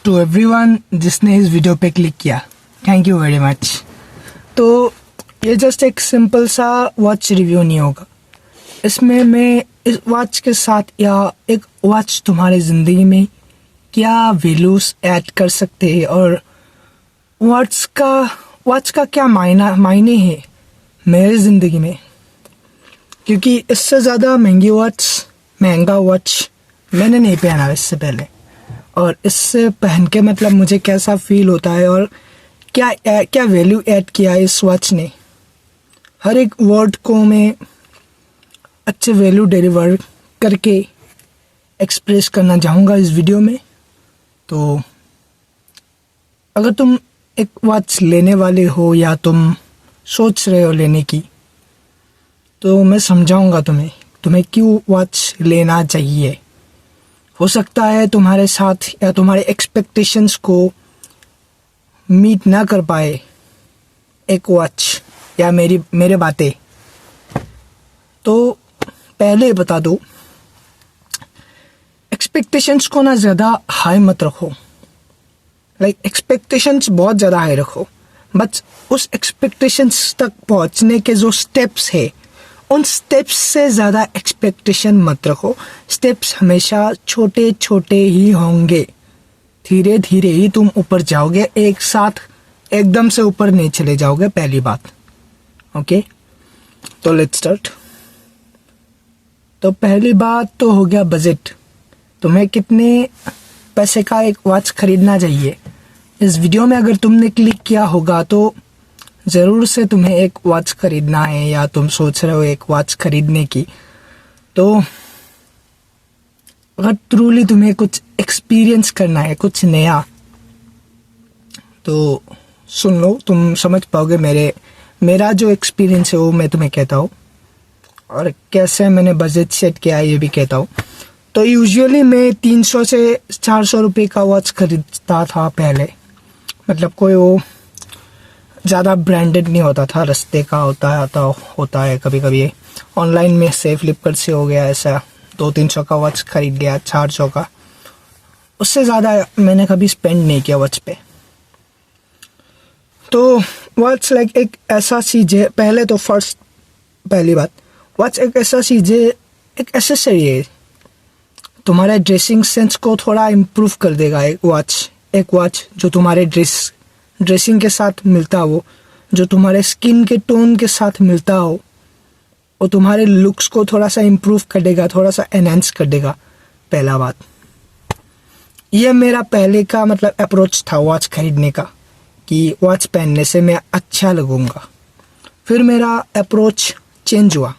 To everyone जिसने इस video पे क्लिक किया, थैंक यू वेरी मच। तो ये जस्ट एक सिंपल सा वॉच रिव्यू नहीं होगा, इसमें मैं इस वॉच के साथ या एक वॉच तुम्हारी ज़िंदगी में क्या वैल्यूज़ ऐड कर सकते हैं और वॉच का क्या मायने है मेरी ज़िंदगी में, क्योंकि इससे ज़्यादा महंगा वॉच मैंने नहीं पहना इससे पहले, और इससे पहन के मतलब मुझे कैसा फील होता है और क्या वैल्यू ऐड किया है इस वॉच ने। हर एक वर्ड को मैं अच्छे वैल्यू डिलीवर करके एक्सप्रेस करना चाहूँगा इस वीडियो में। तो अगर तुम एक वॉच लेने वाले हो या तुम सोच रहे हो लेने की, तो मैं समझाऊंगा तुम्हें क्यों वॉच लेना चाहिए। हो सकता है तुम्हारे साथ या तुम्हारे एक्सपेक्टेशंस को मीट ना कर पाए एक वॉच या मेरे बातें। तो पहले बता दो, एक्सपेक्टेशंस को ना ज़्यादा हाई मत रखो। एक्सपेक्टेशंस बहुत ज़्यादा हाई रखो, बट उस एक्सपेक्टेशंस तक पहुंचने के जो स्टेप्स है उन स्टेप्स से ज़्यादा एक्सपेक्टेशन मत रखो। स्टेप्स हमेशा छोटे छोटे ही होंगे, धीरे धीरे ही तुम ऊपर जाओगे, एक साथ एकदम से ऊपर नहीं चले जाओगे, पहली बात। ओके, तो लेट्स स्टार्ट। तो पहली बात तो हो गया बजट। तुम्हें कितने पैसे का एक वॉच खरीदना चाहिए। इस वीडियो में अगर तुमने क्लिक किया होगा तो ज़रूर से तुम्हें एक वॉच खरीदना है या तुम सोच रहे हो एक वॉच खरीदने की। तो अगर ट्रूली तुम्हें कुछ एक्सपीरियंस करना है, कुछ नया, तो सुन लो, तुम समझ पाओगे मेरा जो एक्सपीरियंस है वो मैं तुम्हें कहता हूँ, और कैसे मैंने बजट सेट किया है ये भी कहता हूँ। तो यूजुअली मैं 300 से 400 रुपये का वॉच खरीदता था पहले। मतलब कोई वो ज़्यादा ब्रांडेड नहीं होता था, रस्ते का होता है कभी कभी। ऑनलाइन में से फ्लिपकार्ट से हो गया ऐसा, 200-300 का वॉच खरीद लिया, 400 का। उससे ज़्यादा मैंने कभी स्पेंड नहीं किया वॉच पे। तो वॉच एक ऐसा चीज़ है, पहली बात, वॉच एक ऐसा चीज़ है, एक एसेसरी है। तुम्हारे ड्रेसिंग सेंस को थोड़ा इम्प्रूव कर देगा एक वॉच जो तुम्हारे ड्रेसिंग के साथ मिलता हो, जो तुम्हारे स्किन के टोन के साथ मिलता हो, और तुम्हारे लुक्स को थोड़ा सा इम्प्रूव कर देगा, थोड़ा सा एनहांस कर देगा। पहला बात, ये मेरा पहले का मतलब अप्रोच था वॉच खरीदने का, कि वॉच पहनने से मैं अच्छा लगूंगा। फिर मेरा अप्रोच चेंज हुआ।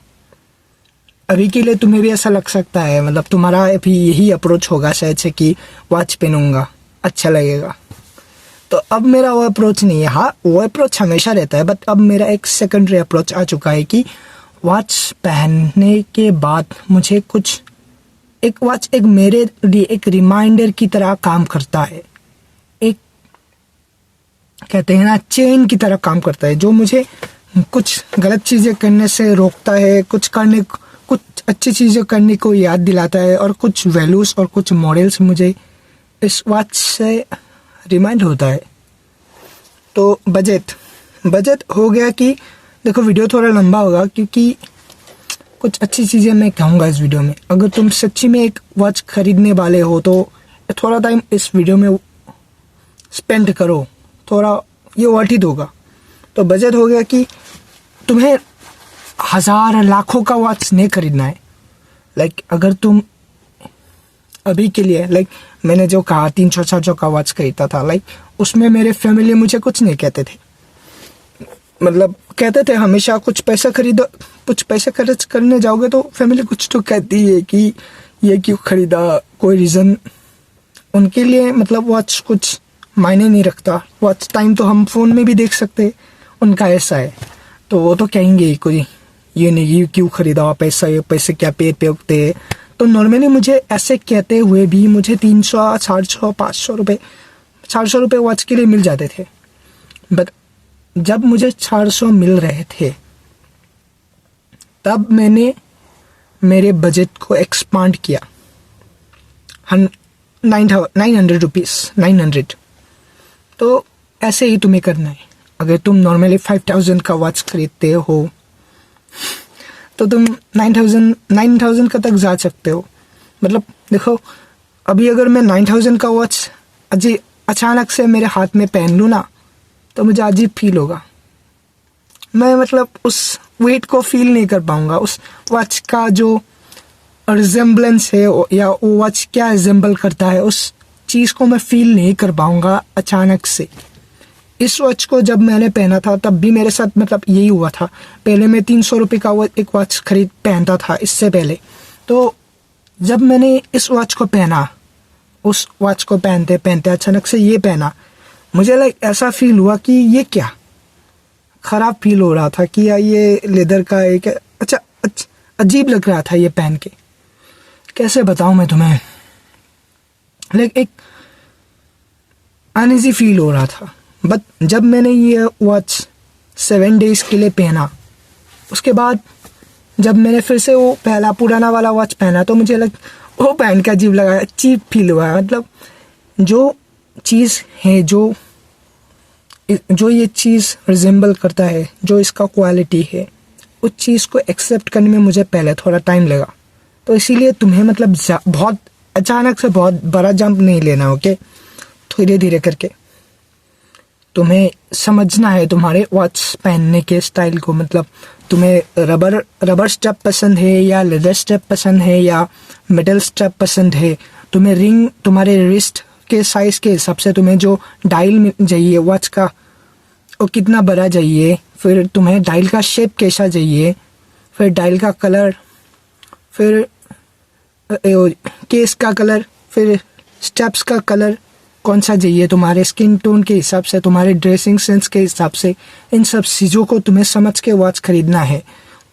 अभी के लिए तुम्हें भी ऐसा लग सकता है, मतलब तुम्हारा भी यही अप्रोच होगा शायद से कि वॉच पहनूंगा अच्छा लगेगा। तो अब मेरा वो अप्रोच नहीं है। हाँ, वो अप्रोच हमेशा रहता है, बट अब मेरा एक सेकेंडरी अप्रोच आ चुका है कि वॉच पहनने के बाद मुझे वॉच एक मेरे लिए एक रिमाइंडर की तरह काम करता है। एक कहते हैं ना, चेन की तरह काम करता है, जो मुझे कुछ गलत चीज़ें करने से रोकता है, कुछ अच्छी चीज़ें करने को याद दिलाता है, और कुछ वैल्यूज़ और कुछ मॉडल्स मुझे इस वॉच से रिमाइंड होता है। तो बजट हो गया कि देखो, वीडियो थोड़ा लंबा होगा क्योंकि कुछ अच्छी चीज़ें मैं कहूँगा इस वीडियो में। अगर तुम सच्ची में एक वॉच खरीदने वाले हो तो थोड़ा टाइम इस वीडियो में स्पेंड करो, थोड़ा ये वर्थ होगा। तो बजट हो गया कि तुम्हें हज़ार लाखों का वॉच नहीं खरीदना है। अगर तुम अभी के लिए मैंने जो कहा 300-400 का वॉच खरीदा था, उसमें मेरे फैमिली मुझे कुछ नहीं कहते थे। मतलब कहते थे हमेशा, कुछ पैसा खर्च करने जाओगे तो फैमिली कुछ तो कहती है कि ये क्यों खरीदा, कोई रीज़न उनके लिए। मतलब वॉच कुछ मायने नहीं रखता, वॉच टाइम तो हम फ़ोन में भी देख सकते, उनका ऐसा है। तो वो तो कहेंगे कोई ये नहीं, ये क्यों खरीदा, पैसे क्या पेड़ पे उगते हैं। तो नॉर्मली मुझे ऐसे कहते हुए भी मुझे 300, 400, 500 रुपये, 400 रुपये वॉच के लिए मिल जाते थे। बट जब मुझे 400 मिल रहे थे, तब मैंने मेरे बजट को एक्सपांड किया। ₹900, 900। तो ऐसे ही तुम्हें करना है। अगर तुम नॉर्मली 5000 का वॉच खरीदते हो तो तुम 9000 का तक जा सकते हो। मतलब देखो, अभी अगर मैं 9000 का वॉच अचानक से मेरे हाथ में पहन लूँ ना, तो मुझे अजीब फील होगा। मैं मतलब उस वेट को फील नहीं कर पाऊंगा। उस वॉच का जो रिजेम्बलेंस है या वो वॉच क्या रिजेम्बल करता है, उस चीज़ को मैं फील नहीं कर पाऊंगा अचानक से। इस वॉच को जब मैंने पहना था तब भी मेरे साथ मतलब यही हुआ था। पहले मैं 300 रुपये का एक वॉच पहनता था इससे पहले। तो जब मैंने इस वॉच को पहना, उस वॉच को पहनते पहनते अचानक से ये पहना, मुझे ऐसा फील हुआ कि ये क्या ख़राब फील हो रहा था कि यार ये लेदर का एक अच्छा अजीब लग रहा था ये पहन के। कैसे बताऊँ मैं तुम्हें, एक अनईजी फील हो रहा था। बट जब मैंने ये वॉच 7 डेज़ के लिए पहना, उसके बाद जब मैंने फिर से वो पहला पुराना वाला वॉच पहना, तो मुझे वो पहन के अजीब लगा, चीप फील हुआ। मतलब जो चीज़ है, जो ये चीज़ रिजेंबल करता है, जो इसका क्वालिटी है, उस चीज़ को एक्सेप्ट करने में मुझे पहले थोड़ा टाइम लगा। तो इसीलिए तुम्हें मतलब बहुत अचानक से बहुत बड़ा जंप नहीं लेना, ओके। धीरे धीरे करके तुम्हें समझना है तुम्हारे वॉच पहनने के स्टाइल को। मतलब तुम्हें रबर स्ट्रैप पसंद है या लेदर स्ट्रैप पसंद है या मेटल स्ट्रैप पसंद है। तुम्हें रिंग तुम्हारे रिस्ट के साइज़ के हिसाब से तुम्हें जो डायल चाहिए वॉच का, वो कितना बड़ा चाहिए, फिर तुम्हें डायल का शेप कैसा चाहिए, फिर डायल का कलर, फिर केस का कलर, फिर स्टेप्स का कलर कौन सा चाहिए, तुम्हारे स्किन टोन के हिसाब से, तुम्हारे ड्रेसिंग सेंस के हिसाब से, इन सब चीज़ों को तुम्हें समझ के वॉच खरीदना है।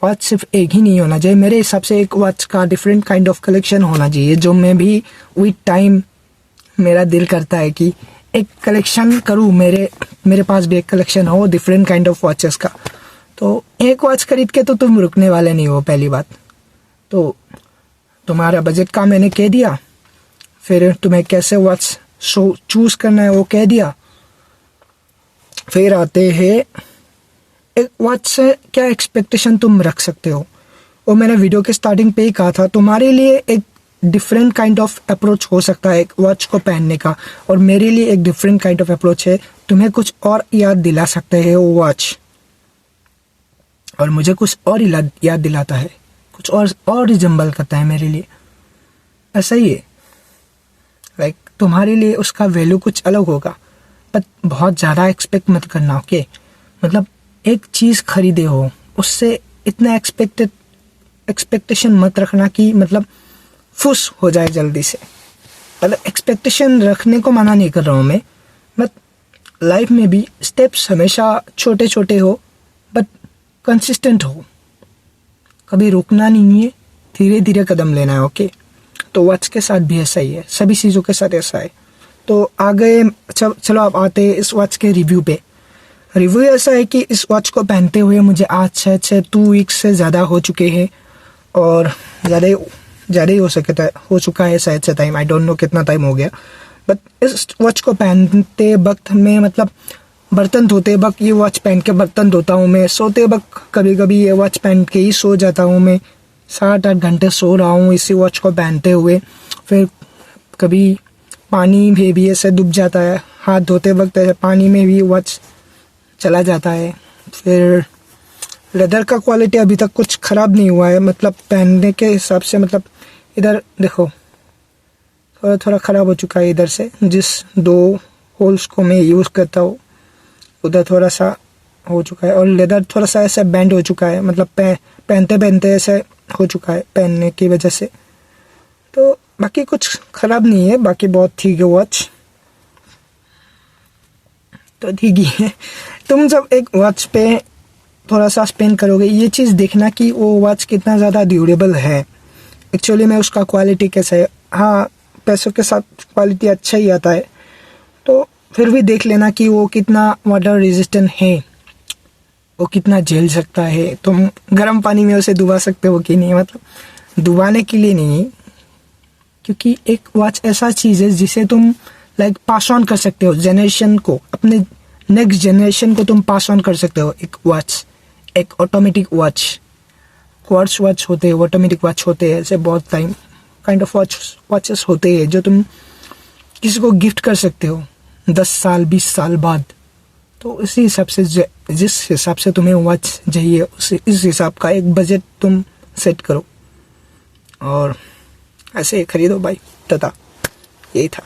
वॉच सिर्फ एक ही नहीं होना चाहिए। मेरे हिसाब से एक वॉच का डिफरेंट काइंड ऑफ कलेक्शन होना चाहिए, जो मैं भी विद टाइम मेरा दिल करता है कि एक कलेक्शन करूँ। मेरे पास भी एक कलेक्शन हो डिफरेंट काइंड ऑफ वॉचेस का। तो एक वॉच खरीद के तो तुम रुकने वाले नहीं हो, पहली बात। तो तुम्हारा बजट का मैंने कह दिया, फिर तुम्हें कैसे वॉच चूज़ करना है वो कह दिया। फिर आते हैं एक वॉच से क्या एक्सपेक्टेशन तुम रख सकते हो। वो मैंने वीडियो के स्टार्टिंग पे ही कहा था, तुम्हारे लिए एक डिफरेंट काइंड ऑफ अप्रोच हो सकता है एक वॉच को पहनने का, और मेरे लिए एक डिफरेंट काइंड ऑफ अप्रोच है। तुम्हें कुछ और याद दिला सकते हैं वो वॉच, और मुझे कुछ और याद दिलाता है, कुछ और रिजेंबल करता है मेरे लिए। ऐसा ही है, तुम्हारे लिए उसका वैल्यू कुछ अलग होगा, बट बहुत ज़्यादा एक्सपेक्ट मत करना, ओके। मतलब एक चीज़ खरीदे हो, उससे इतना एक्सपेक्टेशन मत रखना कि मतलब फुस हो जाए जल्दी से। मतलब एक्सपेक्टेशन रखने को मना नहीं कर रहा हूँ मैं, बट लाइफ में भी स्टेप्स हमेशा छोटे छोटे हो बट कंसिस्टेंट हो। कभी रुकना नहीं है, धीरे धीरे कदम लेना है, ओके। तो वॉच के साथ भी ऐसा ही है, सभी चीज़ों के साथ ऐसा है। तो आ गए, चलो आप आते हैं इस वॉच के रिव्यू पे। रिव्यू ऐसा है कि इस वॉच को पहनते हुए मुझे आज से 2 वीक्स से ज़्यादा हो चुके हैं, और ज़्यादा ही हो चुका है शायद से टाइम। आई डोंट नो कितना टाइम हो गया, बट इस वॉच को पहनते वक्त मैं मतलब बर्तन धोते वक्त ये वॉच पहन के बर्तन धोता हूँ मैं। सोते वक्त कभी कभी ये वॉच पहन के ही सो जाता हूँ मैं। 7-8 घंटे सो रहा हूँ इसी वॉच को पहनते हुए। फिर कभी पानी में भी ऐसे डूब जाता है, हाथ धोते वक्त ऐसे पानी में भी वॉच चला जाता है। फिर लेदर का क्वालिटी अभी तक कुछ ख़राब नहीं हुआ है, मतलब पहनने के हिसाब से। मतलब इधर देखो थोड़ा थोड़ा ख़राब हो चुका है, इधर से जिस 2 होल्स को मैं यूज़ करता हूँ उधर थोड़ा सा हो चुका है, और लेदर थोड़ा सा ऐसे बेंड हो चुका है, मतलब पहनते पहनते ऐसे हो चुका है पहनने की वजह से। तो बाकी कुछ ख़राब नहीं है, बाकी बहुत ठीक है वॉच, तो ठीक ही है। तुम जब एक वॉच पे थोड़ा सा स्पेंड करोगे, ये चीज़ देखना कि वो वॉच कितना ज़्यादा ड्यूरेबल है एक्चुअली में, उसका क्वालिटी कैसा है। हाँ, पैसों के साथ क्वालिटी अच्छा ही आता है, तो फिर भी देख लेना कि वो कितना वाटर रेजिस्टेंट है, वो कितना झेल सकता है। तुम गर्म पानी में उसे डुबा सकते हो कि नहीं, मतलब डुबाने के लिए नहीं, क्योंकि एक वॉच ऐसा चीज़ है जिसे तुम लाइक पास ऑन कर सकते हो जनरेशन को, अपने नेक्स्ट जनरेशन को तुम पास ऑन कर सकते हो। एक वॉच, एक ऑटोमेटिक वॉच, क्वार्ट्ज वॉच होते हैं, ऑटोमेटिक वॉच होते हैं, ऐसे बहुत टाइम काइंड ऑफ वॉचेस होते हैं जो तुम किसी को गिफ्ट कर सकते हो 10 साल 20 साल बाद। तो इसी हिसाब से जिस हिसाब से तुम्हें वॉच चाहिए इस हिसाब का एक बजट तुम सेट करो और ऐसे खरीदो भाई। तथा यही था।